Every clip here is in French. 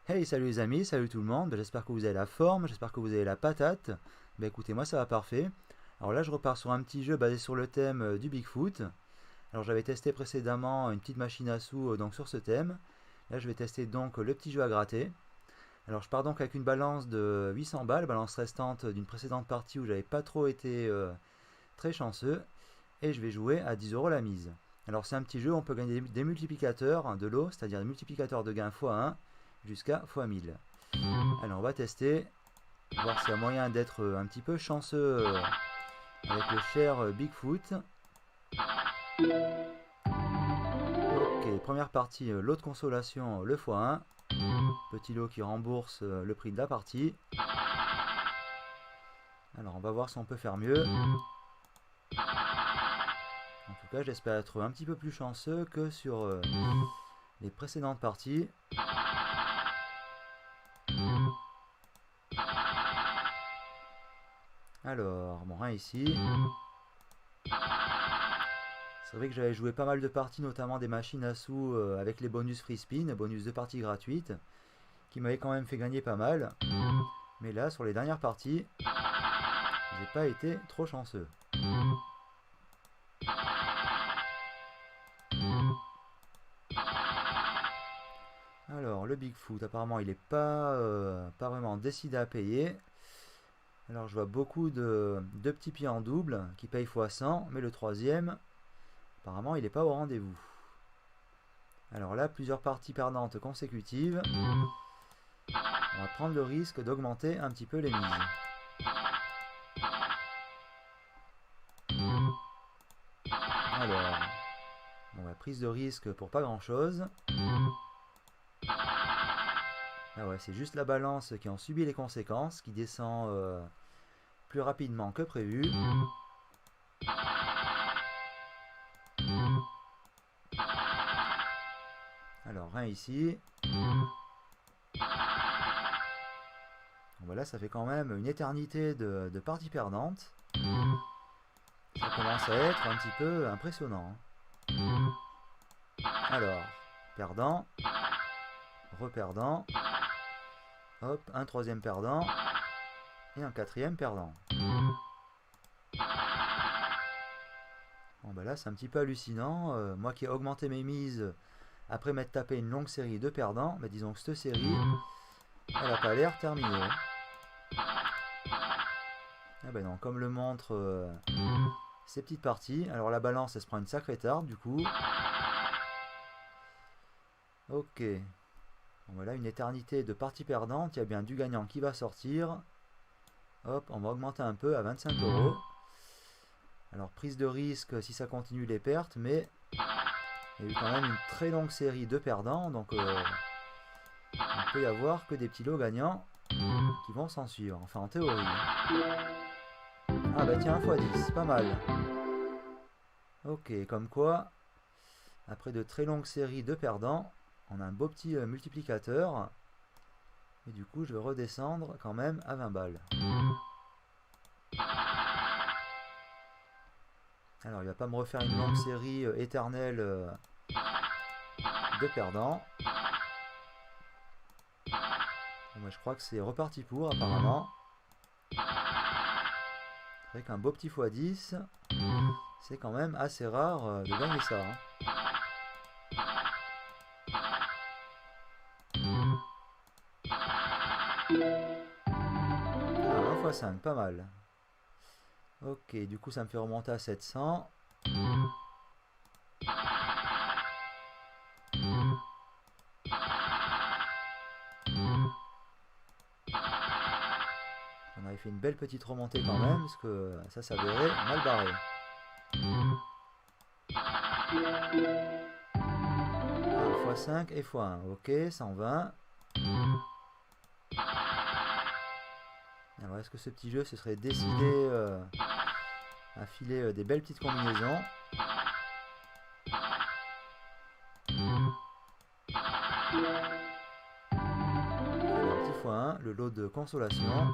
Hey, salut les amis, salut tout le monde, j'espère que vous avez la forme, j'espère que vous avez la patate. Bah écoutez, moi ça va parfait. Alors là je repars sur un petit jeu basé sur le thème du Bigfoot. Alors j'avais testé précédemment une petite machine à sous donc sur ce thème. Là je vais tester donc le petit jeu à gratter. Alors je pars donc avec une balance de 800 balles, balance restante d'une précédente partie où j'avais pas trop été très chanceux. Et je vais jouer à 10 euros la mise. Alors c'est un petit jeu où on peut gagner des multiplicateurs de lot, c'est-à-dire des multiplicateurs de gains x1 jusqu'à x1000. Alors on va tester, voir s'il y a moyen d'être un petit peu chanceux avec le cher Bigfoot. Ok, première partie, lot de consolation, le x1. Petit lot qui rembourse le prix de la partie. Alors on va voir si on peut faire mieux. En tout cas, j'espère être un petit peu plus chanceux que sur les précédentes parties. Alors, bon, rien ici. C'est vrai que j'avais joué pas mal de parties, notamment des machines à sous avec les bonus free spin, bonus de parties gratuites, qui m'avaient quand même fait gagner pas mal. Mais là, sur les dernières parties, j'ai pas été trop chanceux. Alors, le Bigfoot, apparemment, il est pas vraiment décidé à payer. Alors, je vois beaucoup de petits pieds en double qui payent x100, mais le troisième, apparemment, il n'est pas au rendez-vous. Alors là, plusieurs parties perdantes consécutives. On va prendre le risque d'augmenter un petit peu les mises. Alors, bon, bah, prise de risque pour pas grand chose. Ah ouais, c'est juste la balance qui en subit les conséquences, qui descend plus rapidement que prévu. Alors, rien ici. Bon, bah là, ça fait quand même une éternité de parties perdantes. Ça commence à être un petit peu impressionnant. Alors, perdant, reperdant, hop, un troisième perdant et un quatrième perdant. Bon bah là c'est un petit peu hallucinant. Moi qui ai augmenté mes mises après m'être tapé une longue série de perdants, mais disons que cette série, elle n'a pas l'air terminée. Ah ben non, comme le montre ces petites parties. Alors la balance elle se prend une sacrée tarte du coup. Ok. Bon voilà une éternité de parties perdantes. Il y a bien du gagnant qui va sortir. Hop, on va augmenter un peu à 25 euros. Alors prise de risque si ça continue les pertes, mais il y a eu quand même une très longue série de perdants, donc il ne peut y avoir que des petits lots gagnants qui vont s'en suivre, enfin en théorie. Ah bah tiens, 1 x 10, pas mal. Ok, comme quoi, après de très longues séries de perdants, on a un beau petit multiplicateur. Et du coup, je vais redescendre quand même à 20 balles. Alors, il va pas me refaire une longue série éternelle de perdants. Bon, bah, je crois que c'est reparti pour, apparemment. Avec un beau petit x10, c'est quand même assez rare de gagner ça. Hein. Ah, 1 x 5, pas mal. Ok, du coup ça me fait remonter à 700. On avait fait une belle petite remontée quand même, parce que ça s'avérait mal barré. Ah, x5 et x1, ok, 120. Alors est-ce que ce petit jeu se serait décidé à filer des belles petites combinaisons? Alors petit x1, le lot de consolation.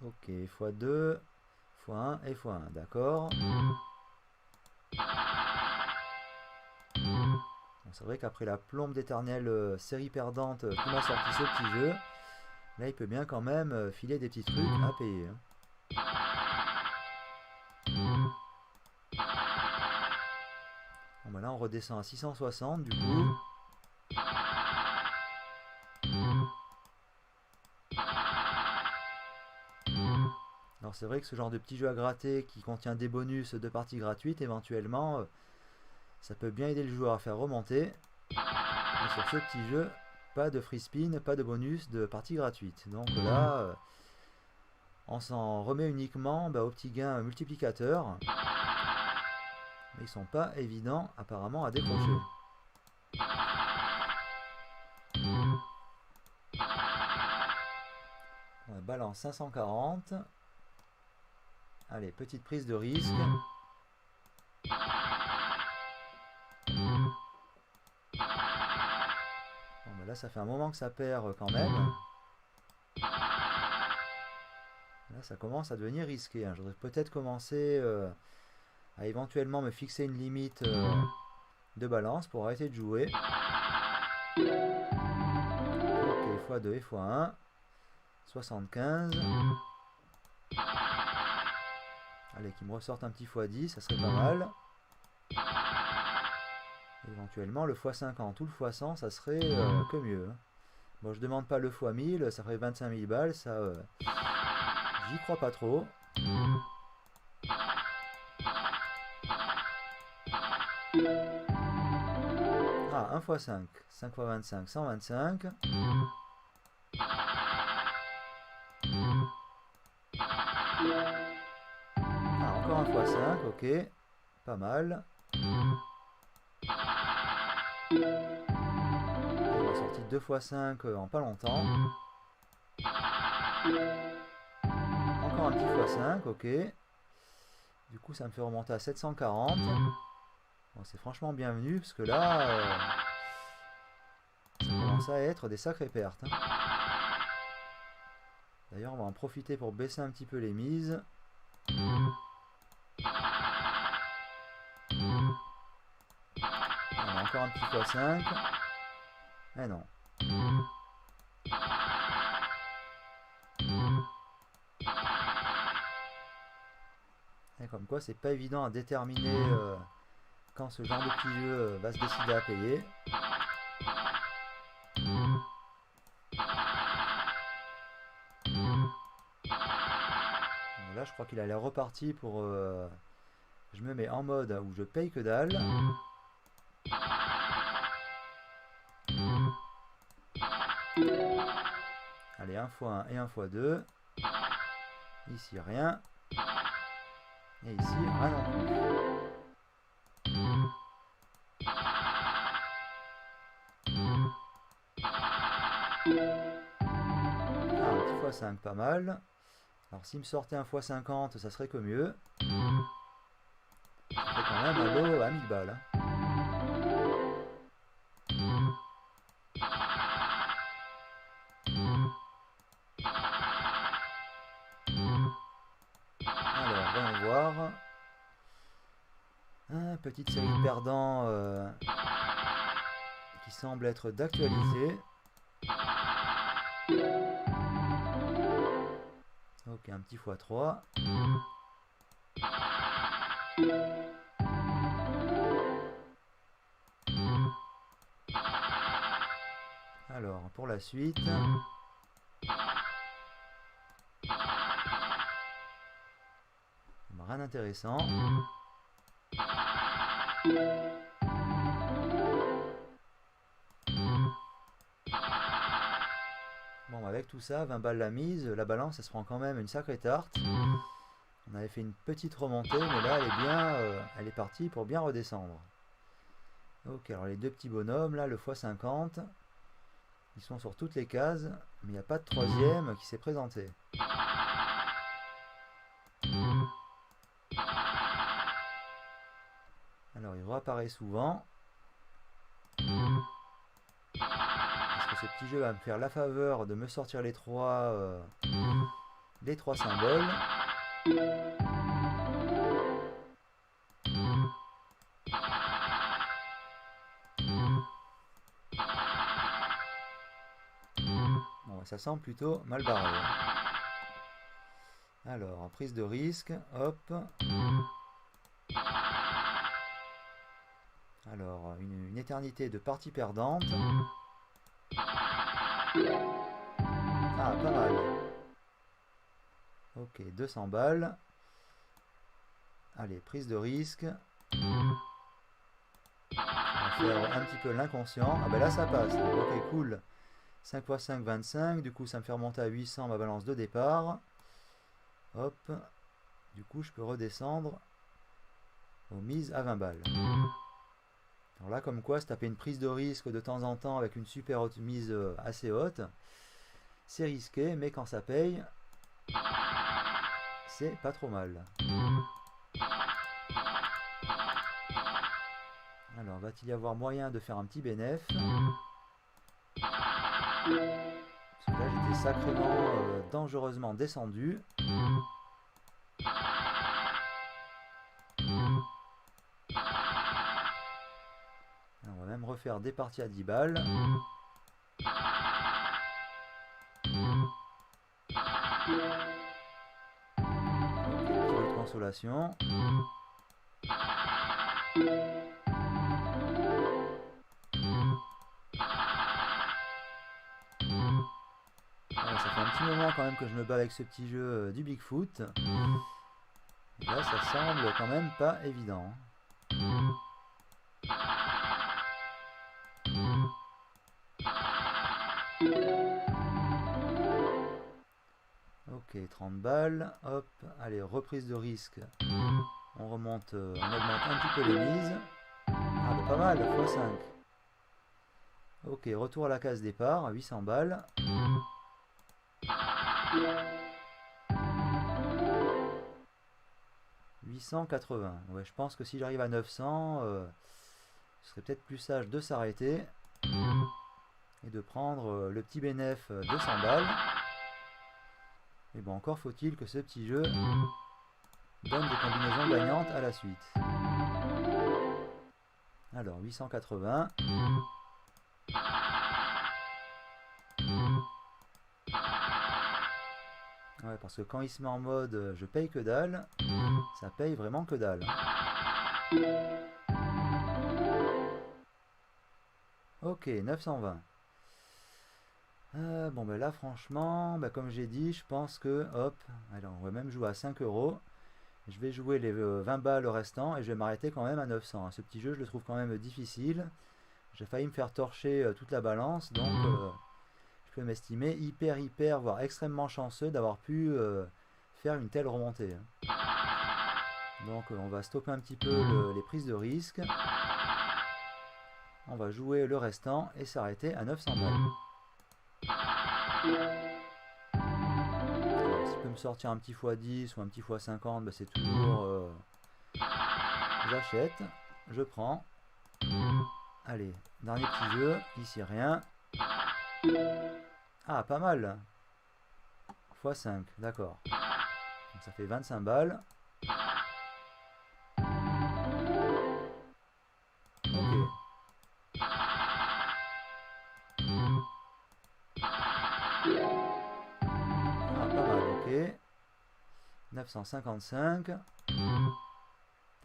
Ok, x2, x1 et x1, d'accord. C'est vrai qu'après la plombe d'éternelle série perdante qui m'a sorti ce petit jeu, là il peut bien quand même filer des petits trucs à payer. Bon bah là on redescend à 660 du coup. Alors c'est vrai que ce genre de petit jeu à gratter qui contient des bonus de parties gratuites, éventuellement, ça peut bien aider le joueur à faire remonter. Mais sur ce petit jeu, pas de free spin, pas de bonus de parties gratuites. Donc là, on s'en remet uniquement aux petits gains multiplicateurs. Mais ils sont pas évidents apparemment à décrocher. On balance 540. Allez, petite prise de risque. Bon, ben là, ça fait un moment que ça perd quand même. Là, ça commence à devenir risqué. Je voudrais peut-être commencer à éventuellement me fixer une limite de balance pour arrêter de jouer. Ok, x2 et x1. 75. Allez, qu'il me ressorte un petit x10, ça serait pas mal. Éventuellement, le x50 ou le x100, ça serait que mieux. Bon, je demande pas le x1000, ça ferait 25 000 balles, ça... j'y crois pas trop. Ah, 1 x 5. 5 x 25, 125. Ah, encore 1 x 5, ok. Pas mal. On a sorti 2 x 5 en pas longtemps. Encore un petit x 5, ok. Du coup, ça me fait remonter à 740. Bon, c'est franchement bienvenu, parce que là, ça commence à être des sacrées pertes. D'ailleurs, on va en profiter pour baisser un petit peu les mises. On a encore un petit x5. Eh non. Et comme quoi, c'est pas évident à déterminer quand ce genre de petit jeu va se décider à payer. Là, je crois qu'il a l'air reparti pour... je me mets en mode où je paye que dalle. Allez, 1 x 1 et 1 x 2. Ici, rien. Et ici, rien non plus. Ah, un petit x5, pas mal. Alors, s'il me sortait un x50, ça serait que mieux. Ça fait quand même un lot à 1000 balles. Alors, voyons voir. Petite série de perdants qui semble être d'actualité. Ok, un petit x3. Alors, pour la suite... rien d'intéressant. Bon, avec tout ça, 20 balles la mise, la balance, elle se prend quand même une sacrée tarte. On avait fait une petite remontée, mais là, elle est bien, elle est partie pour bien redescendre. Ok, alors les deux petits bonhommes, là, le x50, ils sont sur toutes les cases, mais il n'y a pas de troisième qui s'est présenté. Alors, il réapparaît souvent. Est-ce que ce petit jeu va me faire la faveur de me sortir les trois symboles? ça semble plutôt mal barré. Alors, prise de risque, hop. Alors, une éternité de partie perdante. Ah, pas mal. Ok, 200 balles. Allez, prise de risque. On va faire un petit peu l'inconscient. Ah ben là, ça passe. Ok, cool. 5 x 5, 25. Du coup, ça me fait remonter à 800 ma balance de départ. Hop. Du coup, je peux redescendre aux mises à 20 balles. Alors là, comme quoi, se taper une prise de risque de temps en temps avec une super haute mise assez haute, c'est risqué, mais quand ça paye, c'est pas trop mal. Alors, va-t-il y avoir moyen de faire un petit bénéf? Parce que là, j'étais sacrément dangereusement descendu. On va même refaire des parties à 10 balles. Ok, petit jeu de consolation. Voilà, ça fait un petit moment quand même que je me bats avec ce petit jeu du Bigfoot. Et là, ça semble quand même pas évident. Ok, 30 balles. Hop, allez, reprise de risque. On remonte, on augmente un petit peu les mises. Ah, bah, pas mal, x5. Ok, retour à la case départ, 800 balles. « 880. Ouais, je pense que si j'arrive à 900, ce serait peut-être plus sage de s'arrêter et de prendre le petit bénéf 200 balles. Mais bon, encore faut-il que ce petit jeu donne des combinaisons gagnantes à la suite. Alors, 880. Ouais, parce que quand il se met en mode je paye que dalle, ça paye vraiment que dalle. Ok, 920. Bon, ben là, franchement, ben, comme j'ai dit, je pense que, hop, alors on va même jouer à 5 euros. Je vais jouer les 20 balles restants et je vais m'arrêter quand même à 900. Ce petit jeu, je le trouve quand même difficile. J'ai failli me faire torcher toute la balance, donc je peux m'estimer hyper, voire extrêmement chanceux d'avoir pu faire une telle remontée. Donc on va stopper un petit peu les prises de risque. On va jouer le restant et s'arrêter à 900 balles. Alors, si je peux me sortir un petit x10 ou un petit x50, bah, c'est toujours... j'achète, je prends. Allez, dernier petit jeu, ici rien. Ah, pas mal. x5, d'accord. Donc ça fait 25 balles. Ok. Ah, pas mal, ok. 955.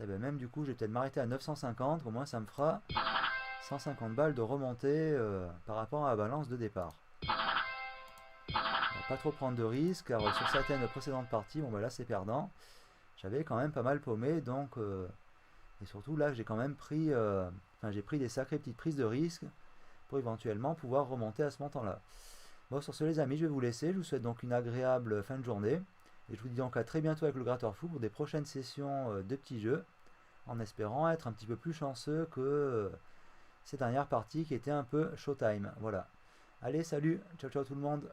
Eh ben, même du coup, je vais peut-être m'arrêter à 950. Au moins, ça me fera 150 balles de remontée par rapport à la balance de départ. On va pas trop prendre de risques, car sur certaines précédentes parties, bon ben là c'est perdant. J'avais quand même pas mal paumé, donc et surtout là j'ai quand même pris, j'ai pris des sacrées petites prises de risque pour éventuellement pouvoir remonter à ce montant-là. Bon, sur ce les amis, je vais vous laisser. Je vous souhaite donc une agréable fin de journée. Et je vous dis donc à très bientôt avec le Gratteur Fou pour des prochaines sessions de petits jeux, en espérant être un petit peu plus chanceux que ces dernières parties qui étaient un peu showtime. Voilà. Allez, salut, ciao ciao tout le monde.